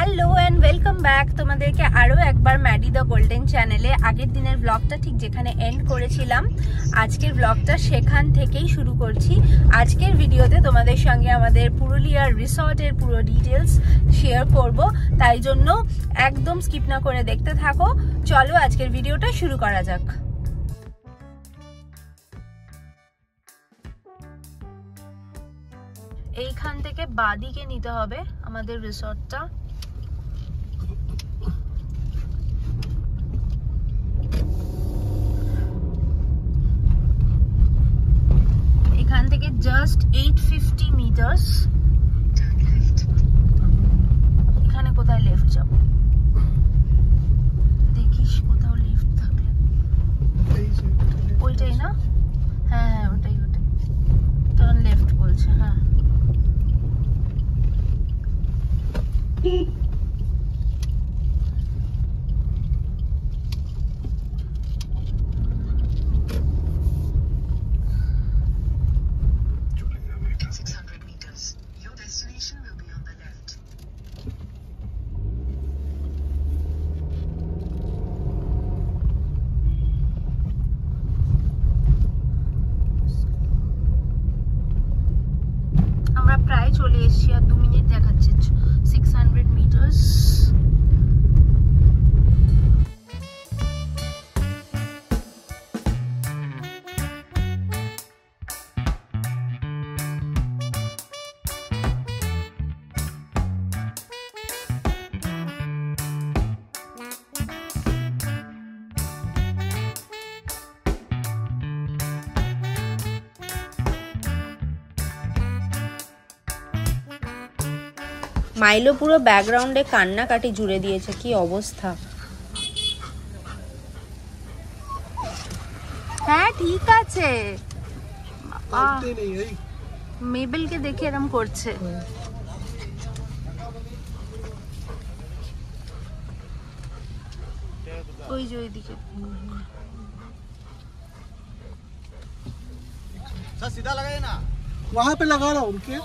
Hello and welcome back তোমাদেরকে আরো একবার ম্যাডি দ্য গোল্ডেন চ্যানেলে। আগের দিনের ব্লগটা ঠিক যেখানে এন্ড করেছিলাম আজকের ব্লগটা সেখান থেকেই শুরু করছি। আজকের ভিডিওতে তোমাদের সঙ্গে আমাদের পুরুলিয়ার রিসর্টের পুরো ডিটেলস শেয়ার করব, তাই জন্য একদম স্কিপ না করে দেখতে থাকো। চলো আজকের ভিডিওটা শুরু করা যাক। এইখান থেকে বাদিকে নিতে হবে আমাদের রিসর্টটা। এখান থেকে জাস্ট 850 মিটার্স। এখানে কোথায় লেফট যাব, দেখিস কোথাও লেফট থাকলে। ওইটাই না? হ্যাঁ হ্যাঁ ওটাই ওটাই, টার্ন লেফট বলছে। হ্যাঁ আমরা প্রায় চলে এসেছি, আর 2 মিনিট দেখাচ্ছে। 600 মিটার্স। মাইলো পুরো ব্যাকগ্রাউন্ডে কান্নাকাটি জুড়ে দিয়েছে, কি অবস্থা। হ্যাঁ ঠিক আছে, মেবেলকে দেখে এরম করছে। ওই যে ওইদিকে सीधा लगाए ना, वहाँ पे लगा रहा हूँ उनके।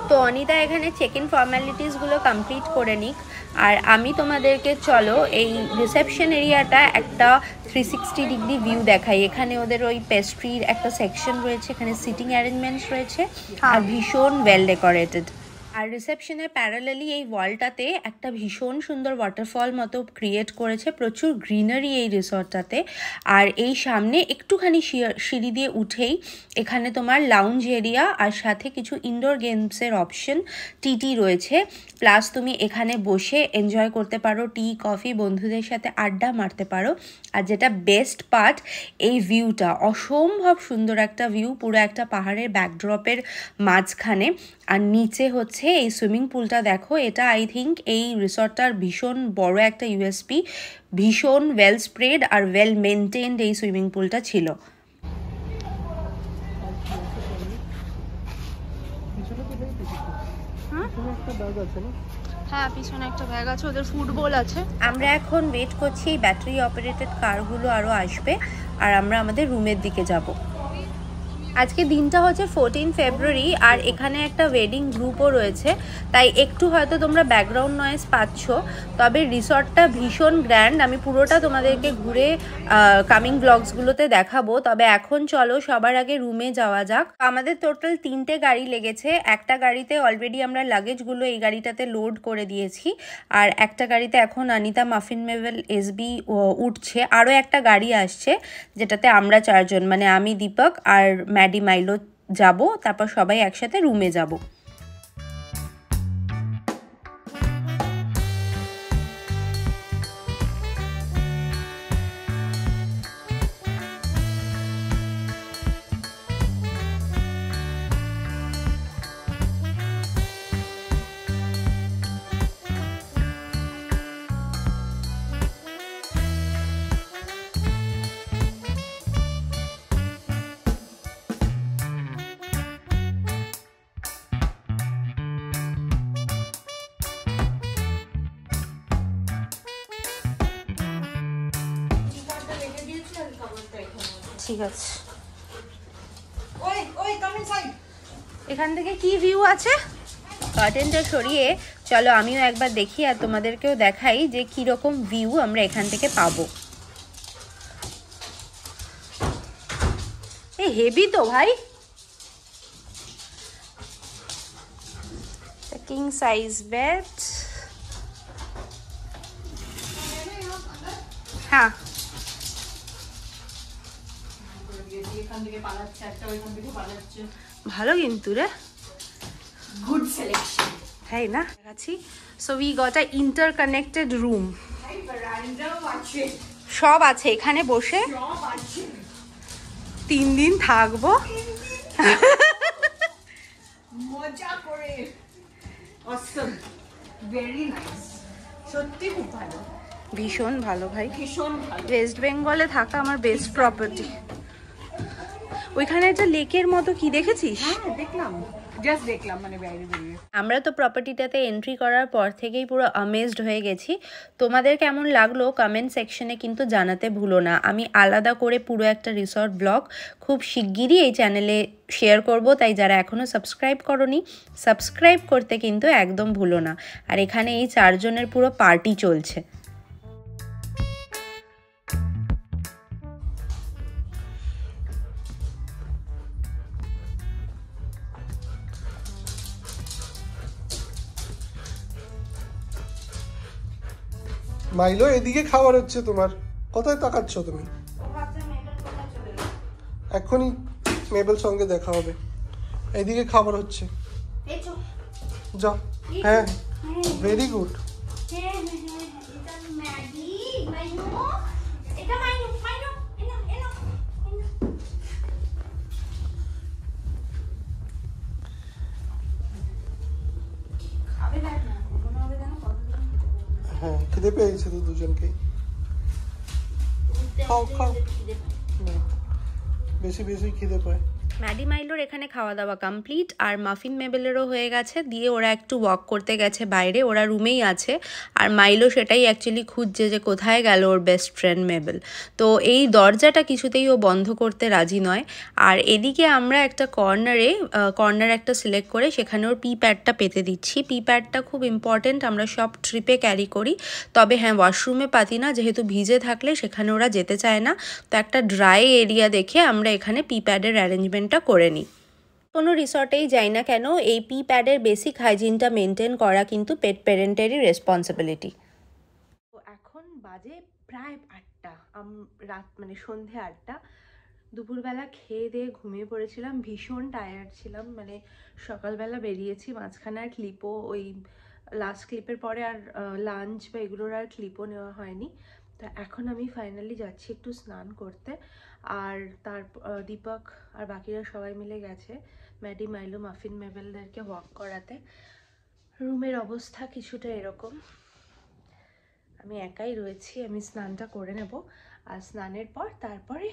তো অনিতা এখানে চেক ইন ফর্মালিটিসগুলো কমপ্লিট করে নিক, আর আমি তোমাদেরকে চলো এই রিসেপশন এরিয়াটা একটা 360 ডিগ্রি ভিউ দেখাই। এখানে ওদের ওই পেস্ট্রির একটা সেকশন রয়েছে, এখানে সিটিং অ্যারেঞ্জমেন্টস রয়েছে আর ভীষণ ওয়েল ডেকোরেটেড। আর রিসেপশনের প্যারালালি এই ওয়ালটাতে একটা ভীষণ সুন্দর ওয়াটারফল মতো ক্রিয়েট করেছে, প্রচুর গ্রিনারি এই রিসর্টটাতে। আর এই সামনে একটুখানি সিঁড়ি দিয়ে উঠেই এখানে তোমার লাউঞ্জ এরিয়া আর সাথে কিছু ইনডোর গেমসের অপশন টিটি রয়েছে। প্লাস তুমি এখানে বসে এনজয় করতে পারো, টি কফি, বন্ধুদের সাথে আড্ডা মারতে পারো। আর যেটা বেস্ট পার্ট, এই ভিউটা অসম্ভব সুন্দর একটা ভিউ, পুরো একটা পাহাড়ের ব্যাকড্রপের মাঝখানে। আর নিচে হচ্ছে এই সুইমিং পুলটা দেখো, এটা আই থিঙ্ক এই রিসর্টটার ভীষণ বড় একটা ইউএসপি। ভীষণ ওয়েল স্প্রেড আর ওয়েল মেনটেনড এই সুইমিং পুলটা ছিল। হ্যাঁ পিছনে একটা ব্যাগ আছে, ওদের ফুটবল আছে। আমরা এখন ওয়েট করছি এই ব্যাটারি অপারেটেড কারগুলো আরও আসবে, আর আমরা আমাদের রুমের দিকে যাব। আজকে দিনটা হচ্ছে 14 ফেব্রুয়ারি, আর এখানে একটা ওয়েডিং গ্রুপও রয়েছে, তাই একটু হয়তো তোমরা ব্যাকগ্রাউন্ড নয়েজ পাচ্ছ। তবে রিসর্টটা ভীষণ গ্র্যান্ড, আমি পুরোটা তোমাদেরকে ঘুরে কামিং ব্লগসগুলোতে দেখাবো। তবে এখন চলো সবার আগে রুমে যাওয়া যাক। আমাদের টোটাল 3টে গাড়ি লেগেছে। একটা গাড়িতে অলরেডি আমরা লাগেজগুলো এই গাড়িটাতে লোড করে দিয়েছি, আর একটা গাড়িতে এখন অনিতা, মাফিন, মেবেল, এসবি উঠছে। আরও একটা গাড়ি আসছে যেটাতে আমরা 4 জন, মানে আমি, দীপক আর ম্যাডি, মাইলো যাব। তারপর সবাই একসাথে রুমে যাব। ঠিক আছে। এখান থেকে কি ভিউ আছে? কার্টেনটা সরিয়ে চলো আমিও একবার দেখি আর তোমাদেরকেও দেখাই যে কি রকম ভিউ আমরা এখান থেকে পাবো। এই হেভি তো ভাই, কিং সাইজ বেড। হ্যাঁ ভালো কিন্তু রে, গুড সিলেকশন তাই না? দেখাচ্ছি। So we got a interconnected room, সব আছে এখানে, বসে 3 দিন থাকবো মজা করে। অসম, ভেরি নাইস, সত্যি খুব ভালো, ভীষণ ভালো ভাই। ভীষণ ভালো। ওয়েস্ট বেঙ্গলে থাকা আমার বেস্ট প্রপার্টি। ওইখানে একটা লেকের মতো কি দেখেছিস? হ্যাঁ দেখলাম, জাস্ট দেখলাম, মানে বাইরে বেরিয়ে। আমরা তো প্রপার্টিটাতে এন্ট্রি করার পর থেকেই পুরো অ্যামেজড হয়ে গেছি। তোমাদের কেমন লাগলো কমেন্ট সেকশনে কিন্তু জানাতে ভুলো না। আমি আলাদা করে পুরো একটা রিসর্ট ব্লগ খুব শিগগিরই এই চ্যানেলে শেয়ার করব, তাই যারা এখনও সাবস্ক্রাইব করোনি সাবস্ক্রাইব করতে কিন্তু একদম ভুলো না। আর এখানে এই 4 জনের পুরো পার্টি চলছে। মাইলো এদিকে খাবার হচ্ছে তোমার, কোথায় তাকাচ্ছ তুমি? এখনই মেবেল সঙ্গে দেখা হবে, এদিকে খাবার হচ্ছে, যাও। হ্যাঁ ভেরি গুড। হ্যাঁ খিদে পেয়েছে তো দুজনকেই, খাও খাও, বেশি বেশি খিদে পায়। ম্যাডি মাইলোর এখানে খাওয়া দাওয়া কমপ্লিট, আর মাফিন মেবেলেরও হয়ে গেছে। দিয়ে ওরা একটু ওয়াক করতে গেছে বাইরে, ওরা রুমেই আছে। আর মাইলো সেটাই অ্যাকচুয়ালি খুঁজছে যে কোথায় গেল ওর বেস্ট ফ্রেন্ড মেবেল। তো এই দরজাটা কিছুতেই ও বন্ধ করতে রাজি নয়। আর এদিকে আমরা একটা কর্নার একটা সিলেক্ট করে সেখানে ওর পি প্যাডটা পেতে দিচ্ছি। পি প্যাডটা খুব ইম্পর্টেন্ট, আমরা সব ট্রিপে ক্যারি করি। তবে হ্যাঁ ওয়াশরুমে পাতি না, যেহেতু ভিজে থাকলে সেখানে ওরা যেতে চায় না। তো একটা ড্রাই এরিয়া দেখে আমরা এখানে পি প্যাডের অ্যারেঞ্জমেন্ট করে নিই। কোনো রিসর্টেই যাই না কেন, এই পি প্যাডের বেসিক হাইজিনটা মেনটেন করা কিন্তু পেট প্যারেন্টেরই রেসপন্সিবিলিটি। তো এখন বাজে প্রায় 8টা, রাত মানে সন্ধে 8টা। দুপুরবেলা খেয়ে দিয়ে ঘুমিয়ে পড়েছিলাম, ভীষণ টায়ার্ড ছিলাম। মানে সকালবেলা বেরিয়েছি, মাঝখানে আর ক্লিপও, ওই লাস্ট ক্লিপের পরে আর লাঞ্চ বা এগুলোর আর ক্লিপও নেওয়া হয়নি। তা এখন আমি ফাইনালি যাচ্ছি একটু স্নান করতে। আর তার দীপক আর বাকিরা সবাই মিলে গেছে ম্যাডি মাইলো মাফিন মেবেলদেরকে ওয়াক করাতে। রুমের অবস্থা কিছুটা এরকম, আমি একাই রয়েছি। আমি স্নানটা করে নেব, আর স্নানের পর তারপরে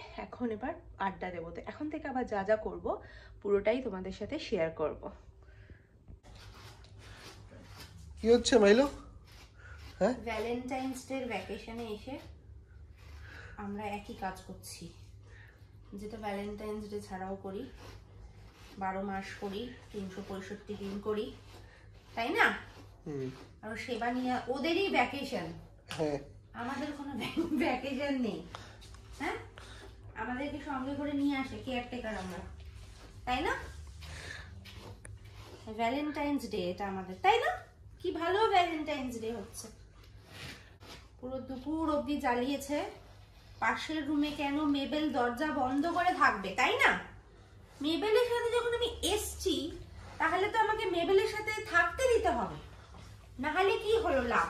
এবার আড্ডা দেবো। তো এখন থেকে আবার যা যা করবো পুরোটাই তোমাদের সাথে শেয়ার করব। কি হচ্ছে মাইলো? হ্যাঁ ভ্যালেন্টাইন্স ডের ভ্যাকেশনে এসে আমরা একই কাজ করছি, যেটা ভ্যালেন্টাইন্স ডে ছাড়াও করি, 12 মাস করি, 365 দিন করি, তাই না? আর সেবা নিয়ে ওদেরই ভ্যাকেশন, আমাদের কোনো ভ্যাকেশন নেই। হ্যাঁ আমাদেরকে সঙ্গে করে নিয়ে আসে কেয়ারটেকার আমরা, তাই না? ভ্যালেন্টাইন্স ডে এটা আমাদের, তাই না? কি ভালো ভ্যালেন্টাইন্স ডে হচ্ছে। পুরো দুপুর অবধি জ্বালিয়েছে। পাশের রুমে কেন মেবেল দরজা বন্ধ করে থাকবে, তাই না? মেবেলের সাথে যখন আমি এসছি তাহলে তো আমাকে মেবেলের সাথে থাকতে দিতে হবে, না হলে কি হলো লাভ?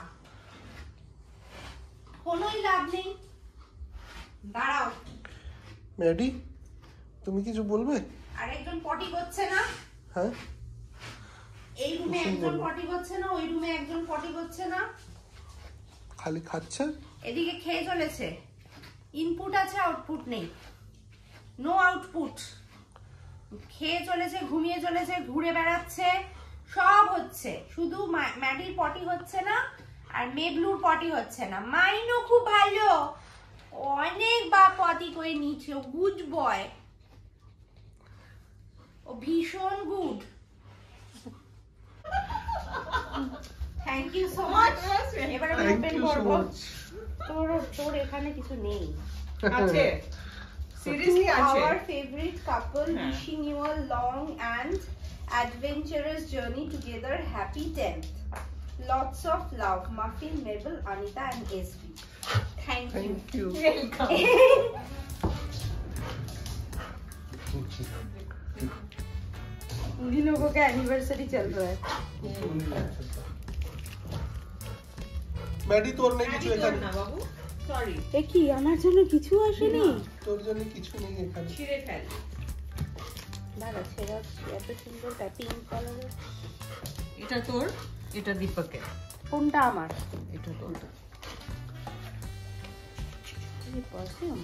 কোনোই লাভ নেই। দাঁড়াও ম্যাডি, তুমি কিছু বলবে? আরেকজন পটি করছে না? হ্যাঁ এই রুমে একজন পটি করছে না, ওই রুমে একজন পটি করছে না, খালি খাচ্ছে। এদিকে খেয়ে চলেছে, ইনপুট আছে আউটপুট নেই, নো আউটপুট। খেয়ে চলেছে, ঘুমিয়ে চলেছে, ঘুরে বেড়াচ্ছে, সব হচ্ছে, শুধু ম্যাডির পটি হচ্ছে না আর মেবলুর পটি হচ্ছে না। মাইনো খুব ভালো, অনেক বা পটি করে নিচ্ছে, গুড বয়, ও ভীষণ good. Thank open you so করবো। মাচ। তোর এখানে কিছু নেই। আছে সিরিয়াসলি আছে Our favorite couple wishing you a long and adventurous journey together. Happy 10th. Lots of love. Muffin, Mabel, Anita and SB. Thank you. Thank you. Welcome उन्हीं लोगों का एनिवर्सरी चल रहा है। ম্যাডি তোর নেই কিছু এখানে? না বাবু সরি এ কি আমার জন্য কিছু আসেনি? তোর জন্য কিছু নেই এখানে। ছিঁড়ে ফেল দাঁড়া ছেড়া এত সুন্দর পিঙ্ক কালারের। এটা তোর এটা দীপকের কোনটা আমার? এটা তোর এই পারফিউম।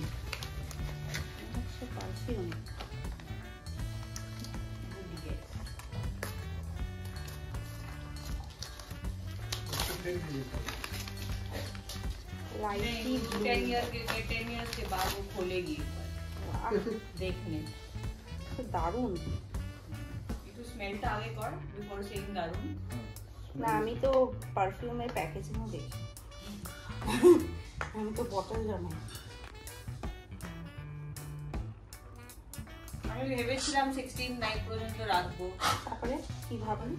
আচ্ছা পারফিউম। लाइटी ब्लू। 10 इयर्स के बाद वो खोलेगी देखने দারুণ। একটু স্মেলটা আগে কর বিফোর সেইং দারুন না আমি তো পারফিউমের প্যাকেজিংও দেখি। আমি তো বটল জানাই। আমি ভেবেছিলাম 16 নাইট পর্যন্ত রাখবো তারপরে কি ভাবলি?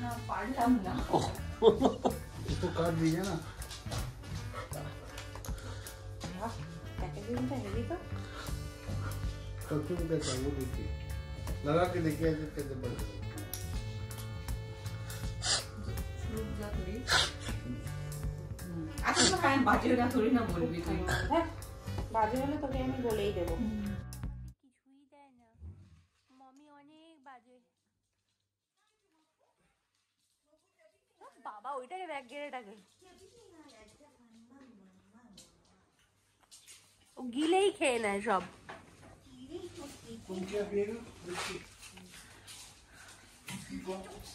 না পারলাম না इसको काट दीजिए ना। প্যাকেজিংটা হেভি তো। परफ्यूम का चालू देखिए, लगा के देखिए ऐसे कैसे पड़ेगा। আচ্ছা তো কারণ বাজে না থোড়ি না বলবি তুই হ্যাঁ বাজে হলে তোকে আমি বলেই দেবো। কিছুই দেয় না মমি, অনেক বাজে। বাবা ওইটাকে ব্যাগ গেড়েটাকে ও গিলেই খেয়ে নেয় সব। तुम क्या पिएगा? विस्की।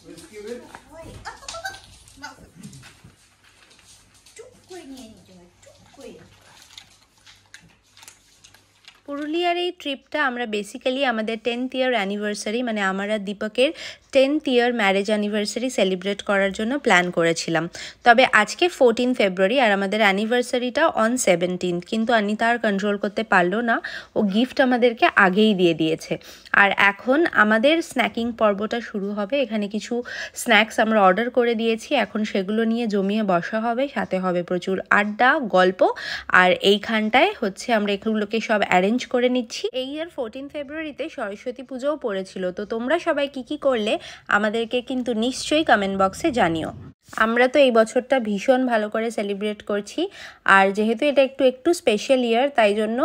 विस्की विद পুরুলিয়ার এই ট্রিপটা আমরা বেসিক্যালি আমাদের 10th ইয়ার অ্যানিভার্সারি মানে আমার আর দীপকের 10th ইয়ার ম্যারেজ অ্যানিভার্সারি সেলিব্রেট করার জন্য প্ল্যান করেছিলাম। তবে আজকে 14 ফেব্রুয়ারি আর আমাদের অ্যানিভার্সারিটা অন 17th, কিন্তু অনিতা আর কন্ট্রোল করতে পারলো না, ও গিফট আমাদেরকে আগেই দিয়ে দিয়েছে। আর এখন আমাদের স্ন্যাকিং পর্বটা শুরু হবে। এখানে কিছু স্ন্যাক্স আমরা অর্ডার করে দিয়েছি, এখন সেগুলো নিয়ে জমিয়ে বসা হবে, সাথে হবে প্রচুর আড্ডা গল্প। আর এইখানটায় হচ্ছে আমরা এগুলোকে সব অ্যারেঞ্জ করে নিচ্ছি। এই ইয়ার 14 ফেব্রুয়ারিতে সরস্বতী পুজোও পড়েছিল, তো তোমরা সবাই কি করলে আমাদেরকে কিন্তু নিশ্চয়ই কমেন্ট বক্সে জানিও। আমরা তো এই বছরটা ভীষণ ভালো করে সেলিব্রেট করছি, আর যেহেতু এটা একটু স্পেশাল ইয়ার তাই জন্য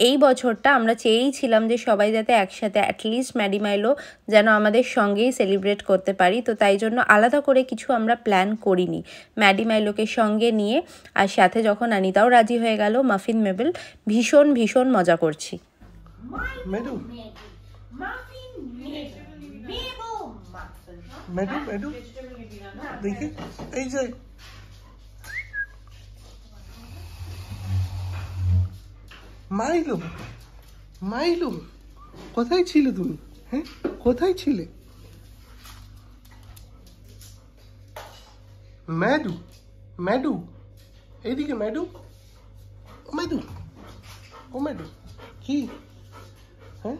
এই বছরটা আমরা চেয়েইছিলাম যে সবাই যাতে একসাথে অ্যাটলিস্ট ম্যাডি মাইলো যেন আমাদের সঙ্গেই সেলিব্রেট করতে পারি। তো তাই জন্য আলাদা করে কিছু আমরা প্ল্যান করিনি, ম্যাডি মাইলোকে সঙ্গে নিয়ে আর সাথে যখন অনিতাও রাজি হয়ে গেল, মাফিন মেবেল ভীষণ মজা করছি। মেডু মেডু মেডু দেখি এই যে মাইলো মাইলো কোথায় ছিলে তুমি? হ্যাঁ কোথায় ছিলে? ম্যাডু ম্যাডু এইদিকে ম্যাডু ম্যাডু ও ম্যাডু কি? হ্যাঁ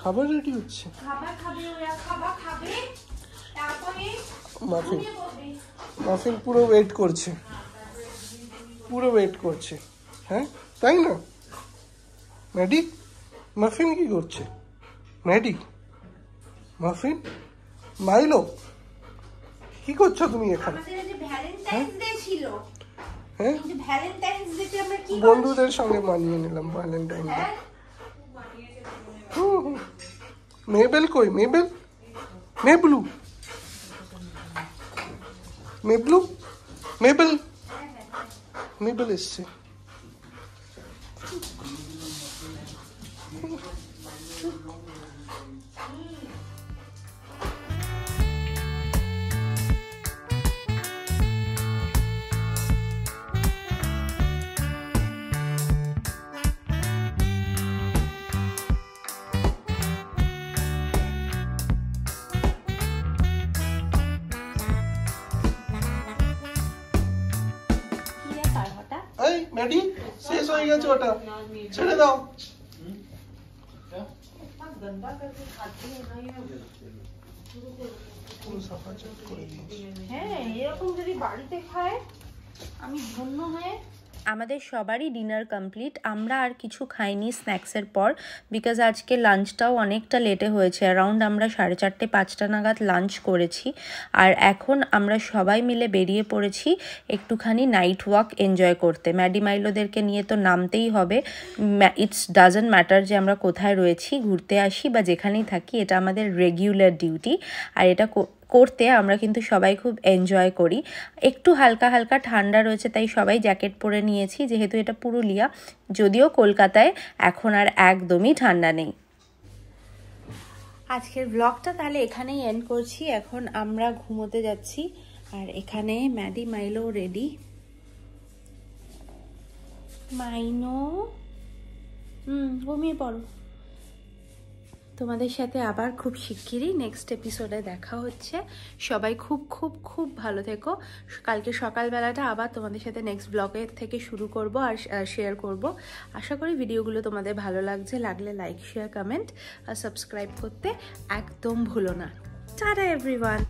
খাবার রেডি হচ্ছে। মাফিন মাফিন পুরো ওয়েট করছে হ্যাঁ তাই না? ম্যাডি মাফিন কি করছে? ম্যাডি মাফিন মাইলো কি করছো তুমি এখানে? হ্যাঁ বন্ধুদের সঙ্গে মানিয়ে নিলাম ভ্যালেন্টাইন ডে। মেবেল কই? মেবেল মেবলু মেবলু মেবেল এসছে। ম্যাডি শেষ হয়ে গেছে ওটা, ছেড়ে দাও। गंदा करके खाती है ना ये পুরো সাফা চাট করে দিয়েছি। হ্যাঁ এরকম যদি বাড়িতে খায় আমি ধন্য হয়ে। আমাদের সবারই ডিনার কমপ্লিট। আমরা আর কিছু খাইনি স্ন্যাক্সের পর, বিকজ আজকে লাঞ্চটাও অনেকটা লেটে হয়েছে। অ্যারাউন্ড আমরা 4:30 5টা নাগাদ লাঞ্চ করেছি। আর এখন আমরা সবাই মিলে বেরিয়ে পড়েছি একটুখানি নাইট ওয়াক এনজয় করতে। ম্যাডি মাইলোদেরকে নিয়ে তো নামতেই হবে। ইটস ডাজন্ট ম্যাটার যে আমরা কোথায় রয়েছি, ঘুরতে আসি বা যেখানেই থাকি, এটা আমাদের রেগুলার ডিউটি। আর এটা করতে আমরা কিন্তু সবাই খুব এনজয় করি। একটু হালকা হালকা ঠান্ডা রয়েছে, তাই সবাই জ্যাকেট পরে নিয়েছি, যেহেতু এটা পুরুলিয়া। যদিও কলকাতায় এখন আর একদমই ঠান্ডা নেই। আজকের ব্লগটা তাহলে এখানেই এন্ড করছি। এখন আমরা ঘুমোতে যাচ্ছি। আর এখানে ম্যাডি মাইলো রেডি। মাইনো ঘুমিয়ে পড়ো। তোমাদের সাথে আবার খুব শিগগিরই নেক্সট এপিসোডে দেখা হচ্ছে। সবাই খুব খুব খুব ভালো থেকো। কালকে সকালবেলাটা আবার তোমাদের সাথে নেক্সট ব্লগের থেকে শুরু করব আর শেয়ার করব। আশা করি ভিডিওগুলো তোমাদের ভালো লাগছে। লাগলে লাইক, শেয়ার, কমেন্ট আর সাবস্ক্রাইব করতে একদম ভুলো না। Tata everyone.